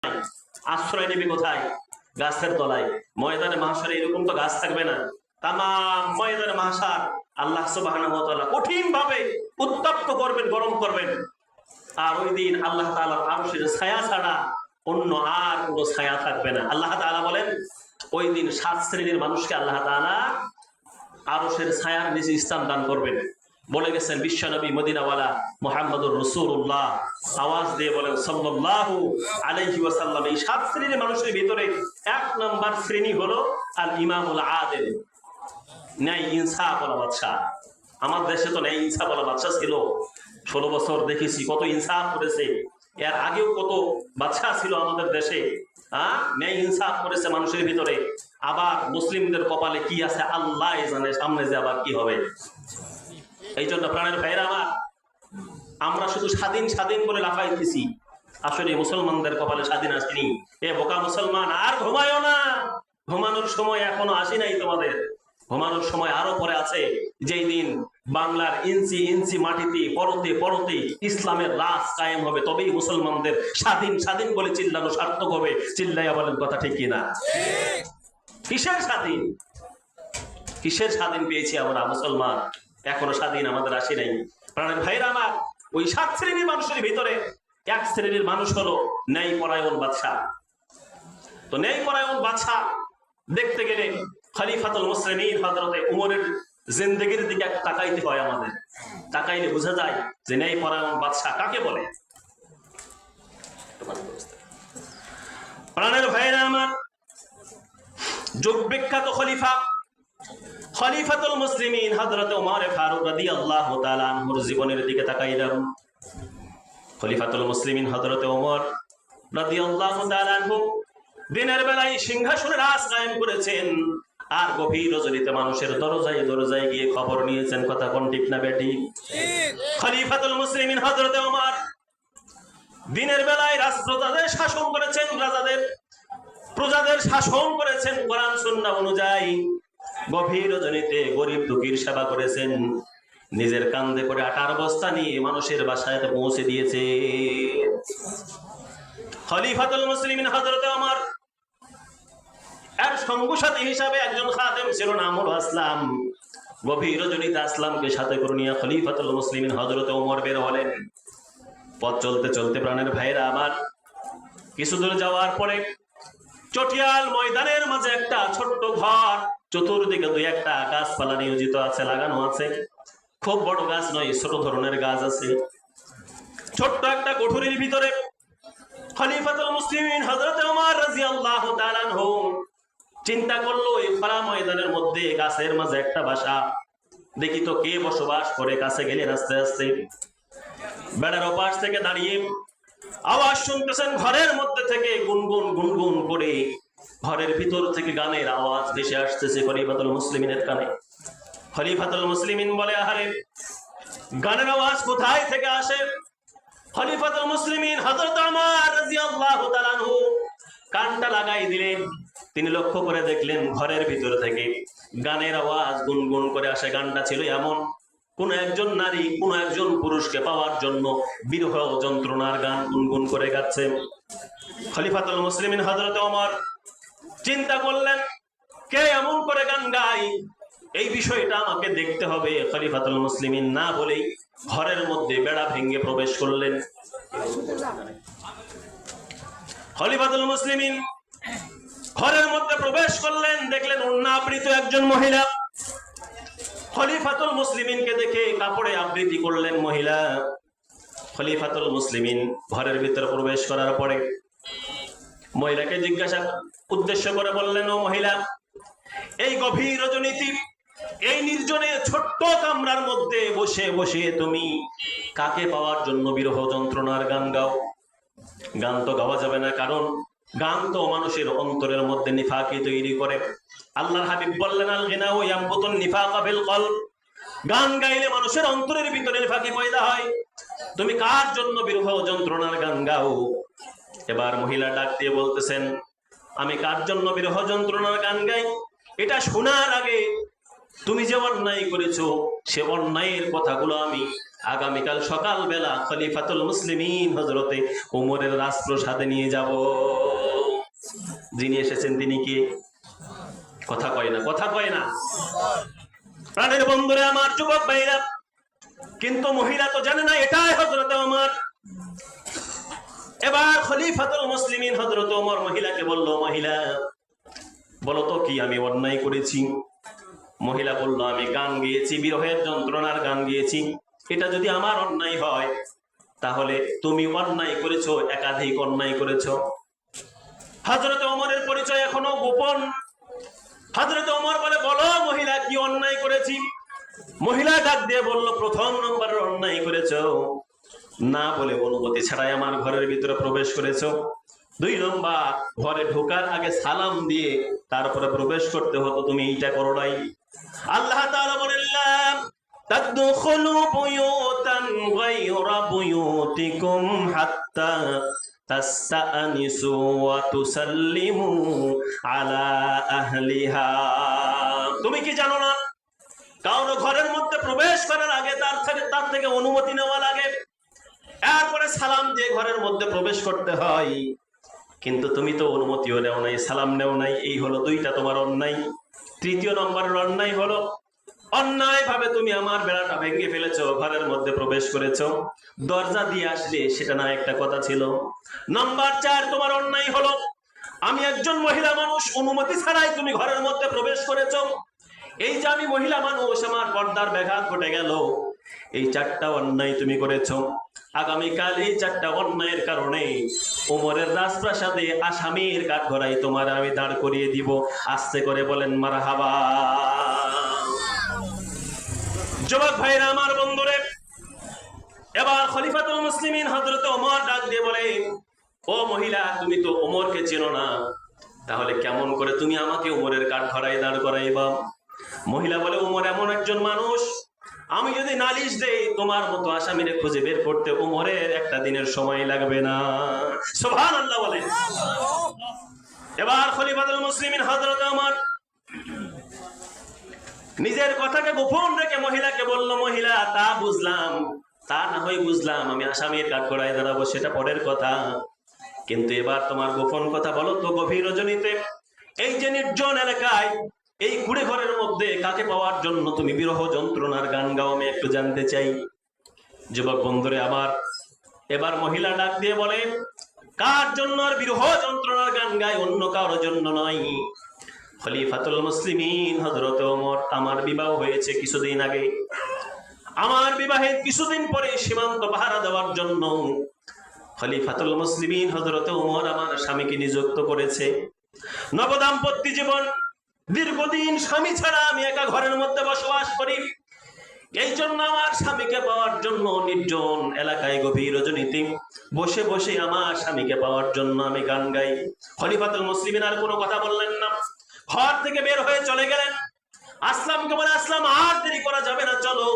আশ্রয় নিবি কোথায়? গাছের তলায়। ময়দানে মাহশারে এরকম তো গাছ থাকবে না। তামাম ময়দানে মাহশার আল্লাহ সুবহানাহু ওয়া তাআলা কঠিন ভাবে উত্তপ্ত করবেন, গরম করবেন। আর ওই দিন আল্লাহ তাআলার আরশের ছায়া ছাড়া অন্য আর কোনো ছায়া থাকবে না। আল্লাহ তাআলা বলেন ওই দিন 7 শ্রেণীর মানুষকে আল্লাহ তাআলা আরশের ছায়ার নিচে স্থান দান করবেন। বলে গেছেন বিশ্বনবী মদিনাওয়ালা মুহাম্মদুর রাসূলুল্লাহ, আওয়াজ দিয়ে বলেন সাল্লাল্লাহু আলাইহি ওয়াসাল্লাম। এই 7 শ্রেণীর মানুষের ভিতরে 1 নাম্বার শ্রেণী হলো আল ইমামুল আদিল, ন্যায় ইনসাফ ওয়ালা বাদশা। আমার দেশে তো ন্যায় ইনসাফ ওয়ালা বাদশা ছিল। 16 বছর দেখেছি কত ইনসাফ করেছে। এর আগেও কত বাদশা ছিল আমাদের দেশে, ন্যায় ইনসাফ করেছে মানুষের ভিতরে। আবার মুসলিমদের কপালে কি আছে আল্লাহ জানে, সামনে যে আবার কি হবে। এই জন্য প্রাণের ভাইরা আমার, আমরা শুধু স্বাধীন স্বাধীন বলে লাফাইতেছি, আসলে মুসলমানদের কপালে স্বাধীন আসেনি। এ বোকা মুসলমান, আর ঘুমায়ও না। ঘুমানোর সময় এখনো আসি নাই তোমাদের। ঘুমানোর সময় আরো পরে আছে, যেই দিন বাংলার ইঞ্চি ইঞ্চি মাটিতে পরতে পরতে ইসলামের রাজ কায়েম হবে, তবেই মুসলমানদের স্বাধীন স্বাধীন বলে চিল্লানো সার্থক হবে। চিল্লাইয়া বলেন কথা ঠিক কিনা? কিসের স্বাধীন? কিসের স্বাধীন পেয়েছি আমরা মুসলমান? এখনো স্বাধীন আমাদের আসে নাই। প্রাণের ভাইরা আমার, ওই 7 শ্রেণীর মানুষের ভিতরে 1 শ্রেণীর মানুষ হলো ন্যায় পরায়ণ বাদশা। তো ন্যায় পরায়ণ বাদশা দেখতে গেলে খলিফাতুল মুসলিমিন হযরতে উমরের জিন্দেগির দিকে তাকাইতে হয় আমাদের। তাকাইলে বোঝা যায় যে ন্যায় পরায়ণ বাদশা কাকে বলে। প্রাণের ভাইরা আমার, যুগ বিখ্যাত খলিফাতুল মুসলিমিন হযরত ওমর ফারুক রাদিয়াল্লাহু তাআলা আনহুর জীবনের দিকে তাকাইলাম। খলিফাতুল মুসলিমিন হযরত ওমর রাদিয়াল্লাহু তাআলা আনহু দিনের বেলায় সিংহাসনে রাজ কায়েম করেছেন, আর গভীর রজনীতে মানুষের দরজায় দরজায় গিয়ে খবর নিয়েছেন। কথা কোন ঠিক না বেটি? খলিফাতুল মুসলিমিন হযরত ওমর দিনের বেলায় রাজপ্রজাদের শাসন করেছেন, প্রজাদের শাসন করেছেন কোরআন সুন্নাহ অনুযায়ী। গভীর রজনীতে গরিব দুঃখীর সেবা করেছেন। নিজের কাঁধে করে আটার বস্তা নিয়ে মানুষের বাসায় পৌঁছে দিয়েছে। খলিফাতুল মুসলিমিন হযরত ওমর এর সঙ্গসাথী হিসাবে একজন খাদেম ছিল, নাম হলো আসলাম। গভীর রজনীতে আসলামকে সাথে করে নিয়ে খলিফাতুল মুসলিমিন হযরত ওমর বের হলেন। পথ চলতে চলতে প্রাণের ভাইরা আমার, কিছু দূর যাওয়ার পরে চটিয়াল ময়দানের মাঝে একটা ছোট্ট ঘর, চতুর্দিকে 2-1টা গাছপালা নিয়োজিত আছে, লাগানো আছে। খুব বড় গাছ নয়, ছোট ধরনের গাছ আছে। ছোট্ট একটা কোঠরির ভিতরে খলিফাতুল মুসলিমিন হযরত ওমর রাদিয়াল্লাহু তাআলা আনহু চিন্তা করলো, এই খোলা ময়দানের মধ্যে গাছের মাঝে একটা বাসা, দেখি তো কে বসবাস করে। কাছে গেলে আস্তে আস্তে বেড়ার ওপাশ থেকে দাঁড়িয়ে আওয়াজ শুনতেছেন ঘরের মধ্যে থেকে গুনগুন গুনগুন করে। ঘরের ভিতর থেকে গানের আওয়াজ ভেসে আসতেছে খলিফাতুল মুসলিমিনের কানে। খলিফাতুল মুসলিমিন বলে, আহারে গানের আওয়াজ কোথায় থেকে আসে? খলিফাতুল মুসলিমিন হযরত ওমর রাদিয়াল্লাহু তাআলা আনহু কানটা লাগাই দিলেন। তিনি লক্ষ্য করে দেখলেন ঘরের ভিতর থেকে গানের আওয়াজ গুনগুন করে আসে। গানটা ছিল এমন, কোন একজন নারী কোন একজন পুরুষকে পাওয়ার জন্য বিরহ যন্ত্রণার গান গুনগুন করে গাচ্ছে। খলিফাতুল মুসলিমিন হযরত ওমর চিন্তা করলেন, কে এমন করে গান গায়? এই বিষয়টা আমাকে দেখতে হবে। খলিফাতুল মুসলিমিন না বলেই ঘরের মধ্যে বেড়া ভেঙে প্রবেশ করলেন। খলিফাতুল মুসলিমিন ঘরের মধ্যে প্রবেশ করলেন, দেখলেন উন্নাবৃত একজন মহিলা। খলিফাতুল মুসলিমিনকে দেখে কাপড়ে আবৃত্তি করলেন মহিলা। খলিফাতুল মুসলিমিন ঘরের ভিতরে প্রবেশ করার পরে মহিলাকে জিজ্ঞাসা উদ্দেশ্য করে বললেন, ও মহিলা, এই গভীর রজনীতি, এই নির্জনে ছোট্ট কামরার মধ্যে বসে বসে তুমি কাকে পাওয়ার জন্য বিরহ যন্ত্রণার গান গাও? গান তো গাওয়া যাবে না, কারণ গান তো মানুষের অন্তরের মধ্যে নিফাকি তৈরি করে। আল্লাহর হাবিব বললেন, আল গিনাউ ইয়ামবুতুন নিফাকা ফিল কলব, গান গাইলে মানুষের অন্তরের ভিতরে নিফাকি পয়দা হয়। তুমি কার জন্য বিরহ যন্ত্রণার গান গাও? এবার মহিলা ডাক দিয়ে বলতেছেন, আমি কার জন্য বিরহ যন্ত্রণার গান গাই এটা শোনার আগে তুমি যে অন্যায় করেছো সে অন্যায়ের কথাগুলো আমি আগামীকাল সকালবেলা খলিফাতুল মুসলিমিন হযরতে ওমরের রাজপ্রাসাদে নিয়ে যাব। যিনি এসেছেন তিনি কে? কথা কয় না, কথা কয় না। প্রাণের বন্ধুরা আমার, যুবক ভাইরা, কিন্তু মহিলা তো জানে না এটাই হযরতে ওমর। এবার খলিফাতুল মুসলিমিন হযরত ওমর মহিলাকে বলল, মহিলা বলো তো কি আমি অন্যায় করেছি? মহিলা বলল, আমি গান গেয়েছি, বিরহের যন্ত্রণার গান গেয়েছি। এটা যদি আমার অন্যায় হয় তাহলে তুমি অন্যায় করেছো, একাধিক অন্যায় করেছো। হযরত ওমরের পরিচয় এখনো গোপন। হযরত ওমর বলে, বলো মহিলা কি অন্যায় করেছি? মহিলা ডাক দিয়ে বলল, প্রথম নম্বরের অন্যায় করেছো, না বলে অনুমতি ছাড়াই আমার ঘরের ভিতরে প্রবেশ করেছো। 2 নম্বর, ঘরে ঢোকার আগে সালাম দিয়ে তারপরে প্রবেশ করতে হতো, তুমি এইটা করো নাই। আল্লাহ তাআলা বলেন, তাদখুলু বুয়ুতান গায়রা বুয়ুতিকুম হাত্তা তাস্তানিসু ওয়া তুসাল্লিমু আলা আহলিহা। তুমি কি জানো না কারো ঘরের মধ্যে প্রবেশ করার আগে তার থেকে অনুমতি নেওয়া লাগে, এরপরে সালাম দিয়ে ঘরের মধ্যে প্রবেশ করতে হয়। কিন্তু তুমি তো অনুমতিও নেও নাই, সালাম নেও নাই। এই হলো 2টা তোমার অন্যায়। 3য় নম্বরের অন্যায় হলো অন্যায় ভাবে তুমি আমার বেড়াটা ভেঙে ফেলেছো, ঘরের মধ্যে প্রবেশ করেছো। দরজা দিয়ে আসলে সেটা না একটা কথা ছিল। নাম্বার 4, তোমার অন্যায় হলো আমি একজন মহিলা মানুষ, অনুমতি ছাড়াই তুমি ঘরের মধ্যে প্রবেশ করেছো। এই যে আমি মহিলা মানুষ, আমার পর্দার ব্যাঘাত ঘটে গেল। এই 4টা অন্যায় তুমি করেছো। আগামীকাল এই 4টা অন্যায়ের কারণে ওমরের রাজপ্রাসাদে আসামির কাঠগড়ায় তোমার আমি দাঁড় করিয়ে দিব। আস্তে করে বলেন মারহাবা। যুবক ভাইরা আমার, বন্ধুরে, এবার খলিফাতুল মুসলিমিন হযরত ওমর ডাক দিয়ে বলে, ও মহিলা, তুমি তো ওমরকে চেনো না, তাহলে কেমন করে তুমি আমাকে ওমরের কাঠগড়ায় দাঁড় করাইবা? মহিলা বলে, ওমর এমন একজন মানুষ, আমি যদি নালিশ দেই তোমার মতো আসামিরে খুঁজে বের করতে ওমরের একটা দিনের সময় লাগবে না। সুবহানাল্লাহ বলেন। এবার খলিফাতুল মুসলিমিন হযরত ওমর নিজের কথাকে গোপন রেখে মহিলাকে বলল, মহিলা, তা বুঝলাম, তা না হয় বুঝলাম, আমি আসামির কাঠগড়ায় দাঁড়াবো, সেটা পরের কথা। কিন্তু এবার তোমার গোপন কথা বলো তো, গভীর রজনীতে এই যে নির্জন এলাকায়, এই কুড়ে ঘরের মধ্যে কাকে পাওয়ার জন্য তুমি বিরহ যন্ত্রণার গান গাও, আমি একটু জানতে চাই। যুবক বন্ধুরে আমার, এবার মহিলা ডাক দিয়ে বলে, কার জন্য আর বিরহ যন্ত্রণার গান গায়? অন্য কারোর জন্য নয়। খলিফাতুল মুসলিমিন হযরত ওমর, আমার বিবাহ হয়েছে কিছুদিন আগে। আমার বিবাহের কিছুদিন পরে সীমান্ত পাহারা দেওয়ার জন্য খলিফাতুল মুসলিমিন হযরত ওমর আমার স্বামীকে নিযুক্ত করেছে। নবদাম্পত্য জীবন, দীর্ঘদিন স্বামী ছাড়া আমি একা ঘরের মধ্যে বসবাস করি। এই জন্য আমার স্বামীকে পাওয়ার জন্য নির্জন এলাকায় গভীর রজনীতে বসে বসে আমার স্বামীকে পাওয়ার জন্য আমি গান গাই। খলিফাতুল মুসলিমিন আর কোনো কথা বললেন না, ঘর থেকে বের হয়ে চলে গেলেন। আসলামকে বলে, আসলাম, আর দেরি করা যাবে না, চলো।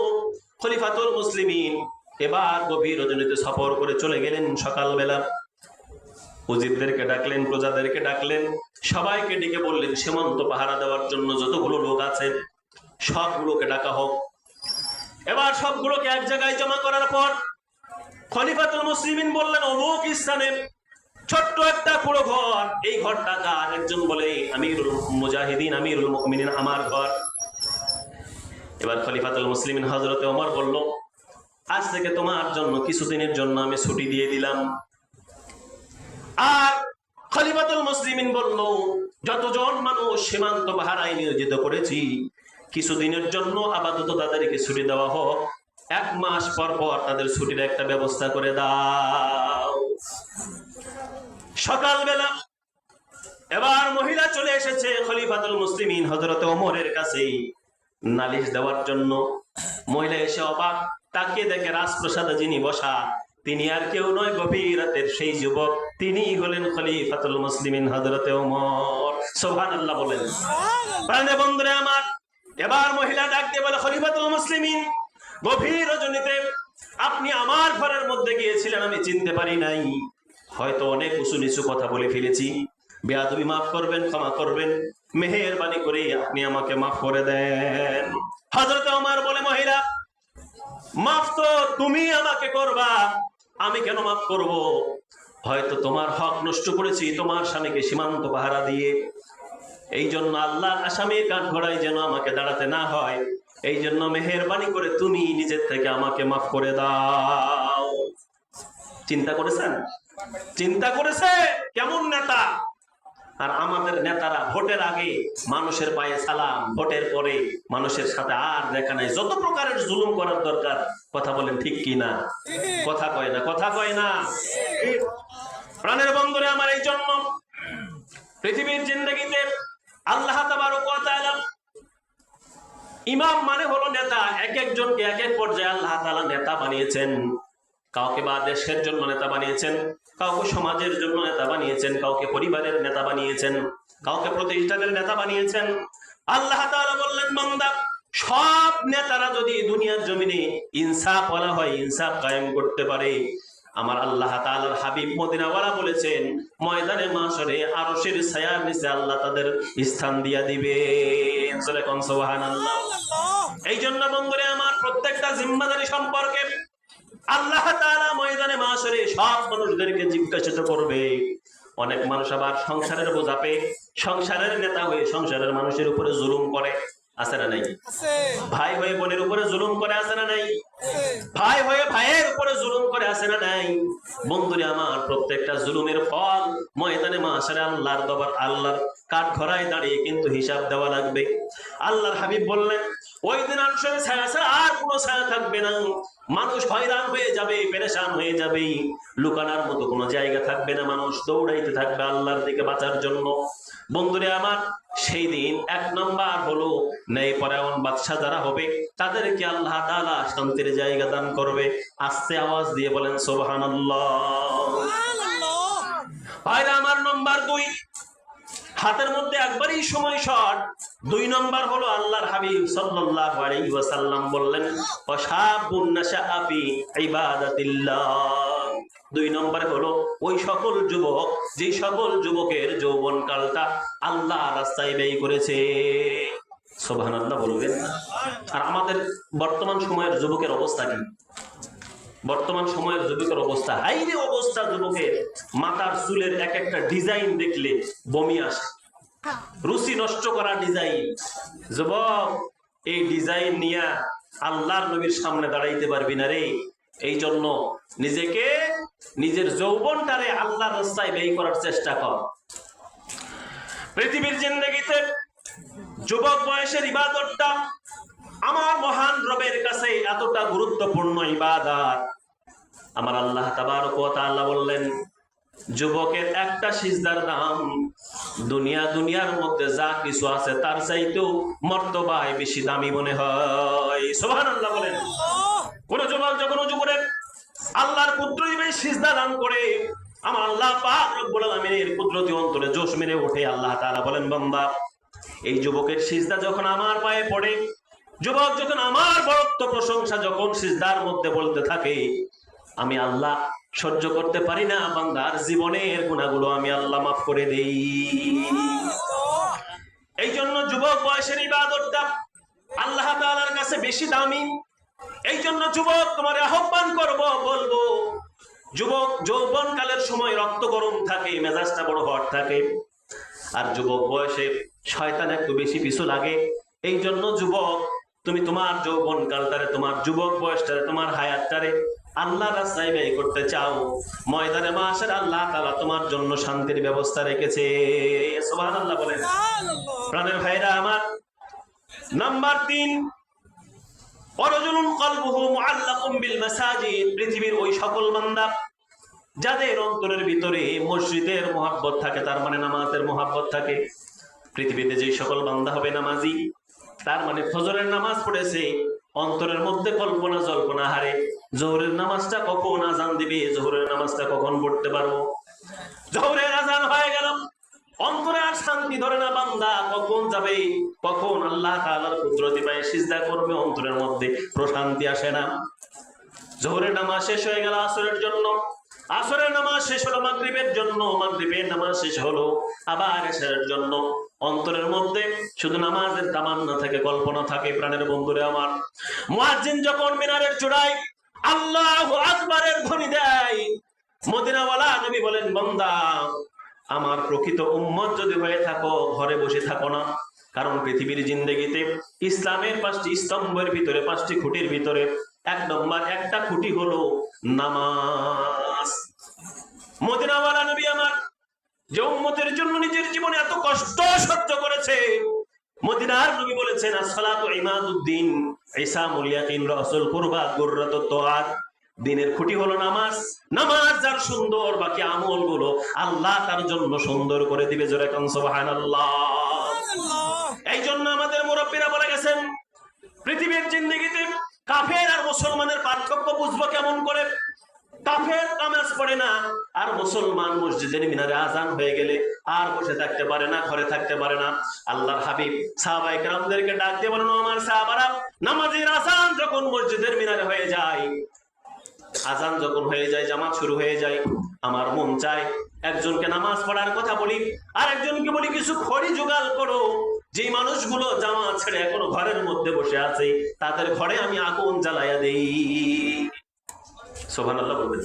খলিফাতুল মুসলিমিন এবার গভীর রজনীতে সফর করে চলে গেলেন। সকালবেলা উজিরদেরকে ডাকলেন, প্রজাদেরকে ডাকলেন, সবাইকে ডেকে বললেন, সীমান্ত পাহারা দেওয়ার জন্য যতগুলো লোক আছে সবগুলোকে ডাকা হোক। এবার সবগুলোকে এক জায়গায় জমা করার পর খলিফাতুল মুসলিমিন বললেন, অমুক স্থানে ছোট্ট একটা পুরো ঘর, এই ঘরটা কার? একজন বলে, আমিরুল মুজাহিদিন, আমিরুল মুমিনিন, আমার ঘর। এবার খলিফাতুল মুসলিমিন হযরত ওমর বলল, আজ থেকে তোমার জন্য কিছুদিনের জন্য আমি ছুটি দিয়ে দিলাম। আর খলিফাতুল মুসলিমিন বলল, যতজন মানুষ সীমান্ত পাহারায় নিয়োজিত করেছি কিছুদিনের জন্য আপাতত তাদেরকে ছুটি দেওয়া হোক, 1 মাস পর পর তাদের ছুটির একটা ব্যবস্থা করে দাও। সকালবেলা এবার মহিলা চলে এসেছে খলিফাতুল মুসলিমিন হযরত ওমরের কাছে নালিশ দেওয়ার জন্য। মহিলা এসে অবাক, তাকে দেখে রাজপ্রাসাদে যিনি বসা তিনি আর কেউ নয়, গভীর রাতের সেই যুবক, তিনি হলেন খলিফাতুল মুসলিমিন হযরত ওমর। সুবহানাল্লাহ বলেন। প্রাণের বন্ধুরা আমার, এবার মহিলা ডাক দিয়ে বলে, খলিফাতুল মুসলিমিন, গভীর রজনীতে আপনি আমার ঘরের মধ্যে গিয়েছিলেন, আমি চিনতে পারি নাই, হয়তো অনেক উঁচু নিচু কথা বলে ফেলেছি, বেয়াদবি মাফ করবেন, ক্ষমা করবেন, মেহেরবানি করে আপনি আমাকে মাফ করে দেন। হযরত ওমর বলে, মহিলা, মাফ তো তুমি আমাকে করবা, আমি কেন মাফ করব? হয়তো তোমার হক নষ্ট করেছি তোমার স্বামীকে সীমান্ত পাহারা দিয়ে, এই জন্য আল্লাহর আসামির কাঠগড়ায় যেন আমাকে দাঁড়াতে না হয়, এই জন্য মেহেরবানি করে তুমি নিজের থেকে আমাকে মাফ করে দাও। চিন্তা করেছেন? চিন্তা করেছে কেমন নেতা? আর আমাদের নেতারা ভোটের আগে মানুষের পায়ে সালাম, ভোটের পরে মানুষের সাথে আর দেখা নাই, যত প্রকারের জুলুম করার দরকার। কথা বলেন ঠিক কি না? কথা কয় না, কথা কয় না। প্রাণের বন্ধুরে আমার, এই জন্য পৃথিবীর জিন্দেগিতে আল্লাহ তাবারক ওয়া তাআলা ইমাম মানে হলো নেতা। এক একজনকে এক এক পর্যায়ে আল্লাহ তাআলা নেতা বানিয়েছেন। কাউকে বা দেশের জন্য নেতা বানিয়েছেন, কাউকে সমাজের জন্য নেতা বানিয়েছেন, কাউকে পরিবারের নেতা বানিয়েছেন, কাউকে প্রতিষ্ঠানের নেতা বানিয়েছেন। আল্লাহ তাআলা বললেন, বান্দা, সব নেতারা যদি দুনিয়ার জমিনে ইনসাফ ওয়ালা হয়, ইনসাফ কায়েম করতে পারে, আমার আল্লাহ তাআলার হাবিব মদিনাওয়ালা বলেছেন, ময়দানে মাশরে আরশের ছায়ার নিচে আল্লাহ তাদের স্থান দিয়া দিবে। সুবহানাল্লাহ। এই জন্য বন্ধুরে আমার, প্রত্যেকটা জিম্মাদারি সম্পর্কে আল্লাহ তাআলা ময়দানে মাশরে সব মানুষদেরকে জিজ্ঞাসা করবে। অনেক মানুষ আবার সংসারের বোঝা পেয়ে সংসারের নেতা হয়ে সংসারের মানুষের উপরে জুলুম করে, আছে না নাই? ভাই হয়ে বোনের উপরে জুলুম করে, আছে না নাই? ভাই হয়ে ভাইয়ের উপরে জুলুম করে, আছে না নাই? বন্ধুরে আমার, প্রত্যেকটা জুলুমের ফল ময়দানে মাশরে আল্লাহর দরবার, আল্লাহর কাঠগড়ায় দাঁড়িয়ে কিন্তু হিসাব দেওয়া লাগবে। আল্লাহর হাবিব বললেন, ওই দিন আরশের ছায়া ছাড়া আর কোনো ছায়া থাকবে না। মানুষ হয়রান হয়ে যাবে, পেরেশান হয়ে যাবে, লুকানোর মতো কোনো জায়গা থাকবে না, মানুষ দৌড়াইতে থাকবে আল্লাহর দিকে বাঁচার জন্য। বন্ধুরে আমার, সেই দিন এক নাম্বার হলো ন্যায়পরায়ণ বাদশা যারা হবে তাদেরকে আল্লাহ তাআলা শান্তির জায়গা দান করবে। আস্তে আওয়াজ দিয়ে বলেন সুবহানাল্লাহ। ভাইরা আমার, নাম্বার 2, হাতের মধ্যে একবারই সময় শর্ট। 2 নম্বর হলো আল্লাহর হাবিব সাল্লাল্লাহু আলাইহি ওয়াসাল্লাম বললেন, ওয়াশাবুন নাশাআ ফি ইবাদাতিল্লাহ। 2 নম্বরে হলো ওই সকল যুবক, যে সকল যুবকের যৌবনকালটা আল্লাহর রাস্তায় ব্যয় করেছে। সুবহানাল্লাহ বলবেন। আর আমাদের বর্তমান সময়ের যুবকের অবস্থা কি? বর্তমান সময়ের যুবকের অবস্থা হাইরে অবস্থা। যুবকের মাথার চুলের এক একটা ডিজাইন দেখলে বমি আসে, রুচি নষ্ট করা ডিজাইন। যুবক, এই ডিজাইন নিয়ে আল্লাহর নবীর সামনে দাঁড়াইতে পারবি না রে। এই জন্য নিজেকে, নিজের যৌবনটারে আল্লাহর রাস্তায় ব্যয় করার চেষ্টা কর। পৃথিবীর জিন্দেগিতে যুবক বয়সের ইবাদতটা আমার মহান রবের কাছে এতটা গুরুত্বপূর্ণ ইবাদত। আমার আল্লাহ তাবারক ওয়া তাআলা বললেন, যুবকের একটা সিজদার দাম দুনিয়ার মধ্যে যা কিছু আছে তার চাইতেও মর্তবায় বেশি দামি মনে হয়। সুবহানাল্লাহ বলেন। কোন যুবক যখন যুবকের আল্লাহর কুদরতি সিজদা দান করে, আমার আল্লাহ পাক রব্বুল আলামিনের কুদরতি অন্তরে জোশ মেরে ওঠে। আল্লাহ তাআলা বলেন, বান্দা, এই যুবকের সিজদা যখন আমার পায়ে পড়ে, যুবক যখন আমার বরত্ব প্রশংসা যখন সিজদার মধ্যে বলতে থাকে, আমি আল্লাহ সহ্য করতে পারি না, বান্দার জীবনের গুনাহগুলো আমি আল্লাহ মাফ করে দেই। এই জন্য যুবক বয়সের ইবাদতটা আল্লাহ তাআলার কাছে বেশি দামি। এই জন্য যুবক, তোমার আহ্বান করব, বলবো, যুবক যৌবনকালের সময় রক্ত গরম থাকে, মেজাজটা বড় হট থাকে, আর যুবক বয়সে শয়তান একটু বেশি পিছু লাগে। এই জন্য যুবক, তুমি তোমার যৌবনকালটারে, তোমার যুবক বয়সটারে, তোমার হায়াতটারে আল্লাহর রাস্তায় ব্যয় করতে চাও, ময়দানে মাশার আল্লাহ তাআলা তোমার জন্য শান্তির ব্যবস্থা রেখেছে। সুবহানাল্লাহ বলেন। প্রাণের ভাইরা আমার, নাম্বার 3, ওয়ারাজুলুন কলবুহু মুআল্লাকুম বিল মাসাজিদ। পৃথিবীর ওই সকল বান্দা যাদের অন্তরের ভিতরে মসজিদের মহব্বত থাকে, তার মানে নামাজের মহব্বত থাকে। পৃথিবীতে যে সকল বান্দা হবে নামাজি, তার মানে ফজরের নামাজ পড়েছে, অন্তরের মধ্যে কল্পনা জল্পনা হারে, জোহরের নামাজটা কখন আজান দিবে, জোহরের নামাজটা কখন পড়তে পারবো, জোহরের আজান হয়ে গেল, অন্তরে আর শান্তি ধরে না, বান্দা কখন যাবে, কখন আল্লাহ তাআলার কুদরতি পায়ে সিজদা করবে, অন্তরের মধ্যে প্রশান্তি আসে না। জোহরের নামাজ শেষ হয়ে গেল আসরের জন্য, আসরের নামাজ শেষ হলো মাগরিবের জন্য, মাগরিবের নামাজ শেষ হলো আবার এশারের জন্য, অন্তরের মধ্যে শুধু নামাজের তামান্না থাকে, কল্পনা থাকে। প্রাণের বন্ধুরে আমার, মুয়াজ্জিন যখন মিনারের চূড়ায় আল্লাহু আকবারের ধ্বনি দেয়, মদিনাওয়ালা নবী বলেন, বান্দা আমার প্রকৃত উম্মত যদি হয়ে থাকো, ঘরে বসে থাকো না। কারণ পৃথিবীর জিন্দেগিতে ইসলামের 5টি স্তম্ভের ভিতরে, 5টি খুঁটির ভিতরে এক নম্বর একটা খুঁটি হলো নামাজ। মদিনাওয়ালা নবী আমার যে উম্মতের জন্য নিজের জীবনে এত কষ্ট সহ্য করেছে, মদিনার নবী বলেছেন, আসসালাতু ইমাদুদ্দিন ইসামুল ইয়াকিন রাসূল কুরবাত গুররাতুত তাআত। দিনের খুঁটি হলো নামাজ। নামাজ যার সুন্দর, বাকি আমলগুলো আল্লাহ তার জন্য সুন্দর করে দিবে। জোরে কান সুবহানাল্লাহ। এই জন্য আমাদের মুরব্বীরা বলে গেছেন, পৃথিবীর জিন্দেগিতে কাফের আর মুসলমানের পার্থক্য বুঝবো কেমন করে? কাফের নামাজ পড়ে না, আর মুসলমান মসজিদের মিনারে আজান হয়ে গেলে আর বসে থাকতে পারে না, ঘরে থাকতে পারে না। আল্লাহর হাবিব সাহাবায়ে কেরামদেরকে ডাক দিয়ে বলেন, আমার সাহাবারা, নামাজের আজান যখন মসজিদের মিনারে হয়ে যায়, আজান যখন হয়ে যায়, জামাত শুরু হয়ে যায়, আমার মন চায় একজনকে নামাজ পড়ার কথা বলি, আর একজনকে বলি কিছু খড়ি জোগাড় করো। যে মানুষগুলো জামাত ছেড়ে এখনো ঘরের মধ্যে বসে আছে, তাদের ঘরে আমি আগুন জ্বালাইয়া দেই। সুবহানাল্লাহ বলবেন।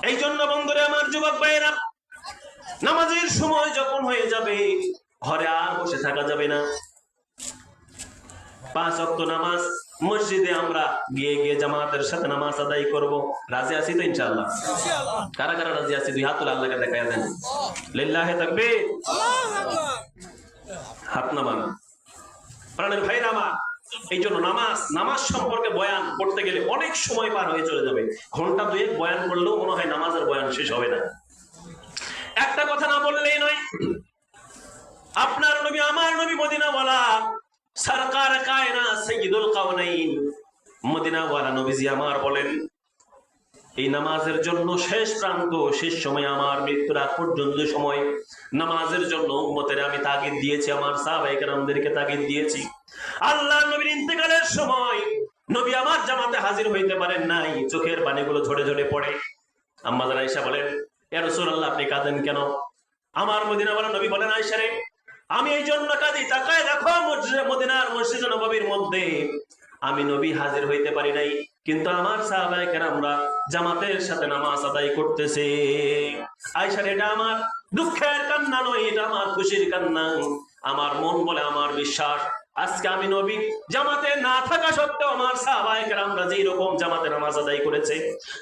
এই জন্য বন্ধুরা আমার, যুবক ভাইয়েরা, নামাজের সময় যখন হয়ে যাবে, ঘরে আর বসে থাকা যাবে না। 5 ওয়াক্ত নামাজ মসজিদে আমরা গিয়ে গিয়ে জামাতের সাথে নামাজ আদায় করব। রাজি আছি তো ইনশাআল্লাহ? কারা কারা রাজি আছি? 2 হাত তুলে আল্লাহকে দেখায়া দেন। লিল্লাহি তাকবীর। হাত নামান। প্রাণের ভাইরা আমার, এই জন্য নামাজ সম্পর্কে বয়ান করতে গেলে অনেক সময় পার হয়ে চলে যাবে। ঘন্টা 2 বয়ান করলেও মনে হয় নামাজের বয়ান শেষ হবে না। একটা কথা না বললেই নয়, আপনার নবী, আমার নবী, মদিনাওয়ালা সরকার কায়নাত সাইয়্যিদুল কাওনাইন মদিনাওয়ালা নবীজি আমার বলেন, এই নামাজের জন্য শেষ প্রান্ত, শেষ সময়, আমার মৃত্যুর আগ পর্যন্ত সময় নামাজের জন্য উম্মতের আমি তাগিদ দিয়েছি, আমার সাহাবায়ে কেরামদেরকে তাগিদ দিয়েছি। আল্লাহর নবীর ইন্তেকালের সময় নবী আমার জামাতে হাজির হইতে পারেন নাই, চোখের পানিগুলো ঝরে ঝরে পড়ে। আম্মা জান আয়েশা বলেন, ইয়া রাসূলুল্লাহ, আপনি কাঁদেন কেন? আমার মদিনাওয়ালা নবী বলেন, আয়েশা রে, আমি এই জন্য কাঁদি, তাকায় দেখো মদিনার মসজিদ নববীর মধ্যে আমি নবী হাজির হইতে পারি নাই, কিন্তু আমার সাহাবায়ে কেরামরা জামাতের সাথে নামাজ আদায় করতেছে। আয়েশা, এটা আমার দুঃখের কান্না নয়, এটা আমার খুশির কান্না। আমার মন বলে, আমার বিশ্বাস, আজকে আমি নবী জামাতে না থাকা সত্ত্বেও আমার সাহাবায়ে কেরামরা যেই রকম জামাতে নামাজ আদায় করেছে,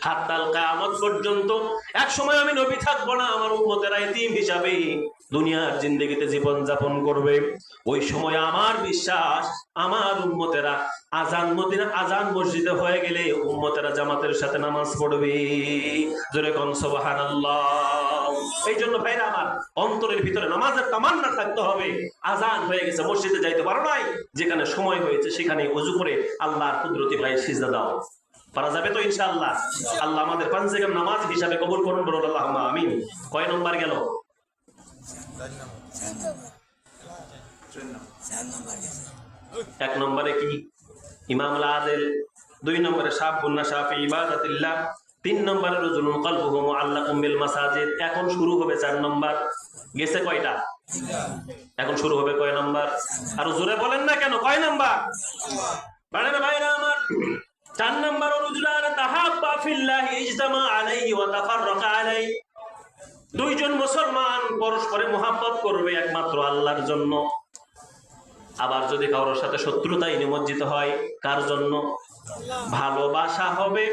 হাত্তাল কিয়ামত পর্যন্ত এক সময় আমি নবী থাকবো না, আমার উম্মতেরা ইতিম হিসাবে দুনিয়ার জিন্দেগিতে জীবন যাপন করবে। ওই সময় আমার বিশ্বাস, আমার উম্মতেরা আজান মসজিদে হয়ে গেলে উম্মতেরা জামাতের সাথে নামাজ পড়বে। জোরে কোন সুবহানাল্লাহ। এই জন্য ভাইরা আমার, অন্তরের ভিতরে নামাজের তামান্না থাকতে হবে। আজান হয়ে গেছে, মসজিদে যাইতে পারো নাই, যেখানে সময় হয়েছে সেখানে ওযু করে আল্লাহর কুদরতি ভাই সিজদা দাও। পারা যাবে তো ইনশাআল্লাহ? আল্লাহ আমাদের পাঁচেগাম নামাজ হিসাবে কবুল করুন, বলুন আল্লাহুম্মা আমিন। কয় নম্বর গেল? 1 নম্বরে কি? ইমামুল আদিল। 2 নম্বরে শাবুন নাশা ফি ইবাদাতিল্লাহ। 3 নম্বরে রাজুলুন কলবুহু মুআল্লাকুম বিল মাসাজিদ। এখন শুরু হবে 4 নম্বর। গেছে কয়টা? এখন শুরু হবে কয় নম্বর? আর জোরে বলেন না কেন, কয় নম্বর? বাড়ারে ভাইরা আমার, 4 নম্বর, রাজুলান তাহাব্বা ফিল্লাহি ইজতামা আলাইহি ওয়া তাফাররাকা আলাইহি। 2 জন মুসলমান পরস্পরে মুহাব্বত করবে একমাত্র আল্লাহর জন্য। আবার যদি কারোর সাথে শত্রুতায় নিমজ্জিত হয়, কার জন্য? ভালোবাসা হবে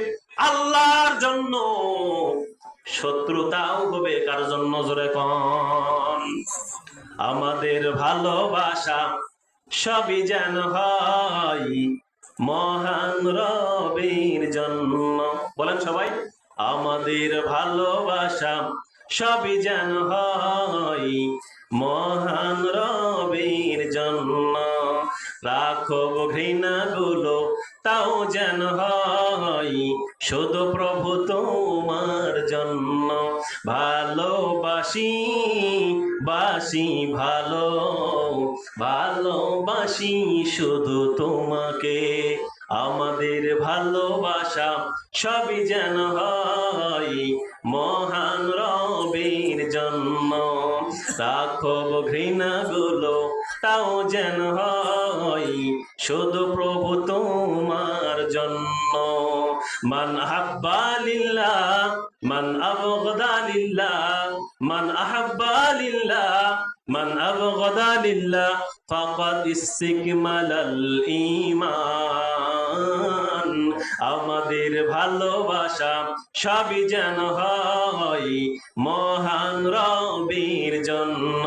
আল্লাহর জন্য, শত্রুতাও হবে কার জন্য? জোরে কোন। আমাদের ভালোবাসা সবই যেন হয় মহান রবের জন্য। বলেন সবাই, আমাদের ভালোবাসা সবই যেন হয় মহান রবের জন্য। রাখব ঘৃণা গুলো তাও যেন হয় শুধু প্রভু তোমার জন্য। ভালোবাসি বাসি ভালো, ভালোবাসি শুধু তোমাকে। আমাদের ভালোবাসা সবই যেন হয় মহান রবের জন্য। রাখব ঘৃণা গুলো তাও যেন হয় শুধু প্রভু তোমার জন্য। মান আহাব্বা লিল্লাহ মান আবগাদা লিল্লাহ মান আহাব্বা লিল্লাহ মান আবগাদা লিল্লাহ ফাকাদ ইসতিকমালাল ঈমান। আমাদের ভালোবাসা সবই যেন হয় মহান রবের জন্য।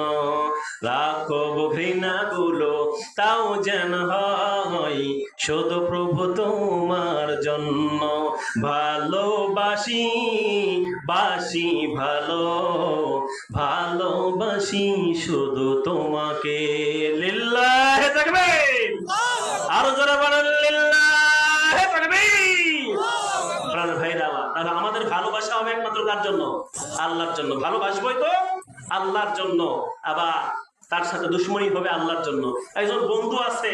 রাখব ঘৃণা গুলো তাও যেন হয় শুধু প্রভু তোমার জন্য। ভালোবাসি বাসি ভালো ভালোবাসি শুধু তোমাকে। লিল্লাহে তাকবীর, আরো জোরে বলেন লিল্লাহে তাকবীর। প্রাণ ভাইরা আমার, তাহলে আমাদের ভালোবাসা হবে একমাত্র কার জন্য? আল্লাহর জন্য। ভালোবাসবই তো আল্লাহর জন্য, আবার তার সাথে দুশ্মনী হবে আল্লাহর জন্য। একজন বন্ধু আছে,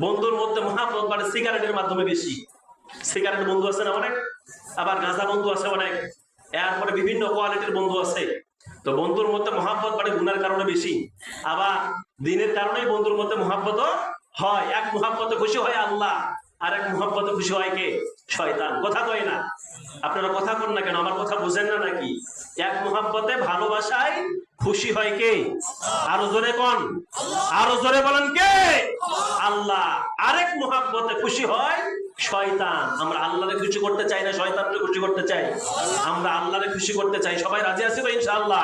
বন্ধুর মধ্যে মহাব্বত বাড়ে সিগারেটের মাধ্যমে বেশি। সিগারেট বন্ধু আছে না অনেক, আবার গাঁজা বন্ধু আছে অনেক, এরপরে বিভিন্ন কোয়ালিটির বন্ধু আছে। তো বন্ধুর মধ্যে মহাব্বত বাড়ে গুনার কারণে বেশি, আবার দিনের কারণেই বন্ধুর মধ্যে মহাব্বত হয়। এক মহাব্বতে খুশি হয় আল্লাহ, আর এক মহাব্বতে খুশি হয় কে? শয়তান। কথা কয় না? আপনারা কথা বল না কেন? আমার কথা বুঝেন না নাকি? এক মহাব্বতে ভালোবাসায় খুশি হয় কে? আরো জোরে কোন, আরো জোরে বলেন কে? আল্লাহ। আরেক মহাব্বতে খুশি হয় শয়তান। আমরা আল্লাহরে খুশি করতে চাই না শয়তানকে খুশি করতে চাই? আমরা আল্লাহরে খুশি করতে চাই। সবাই রাজি আছি তো ইনশাআল্লাহ?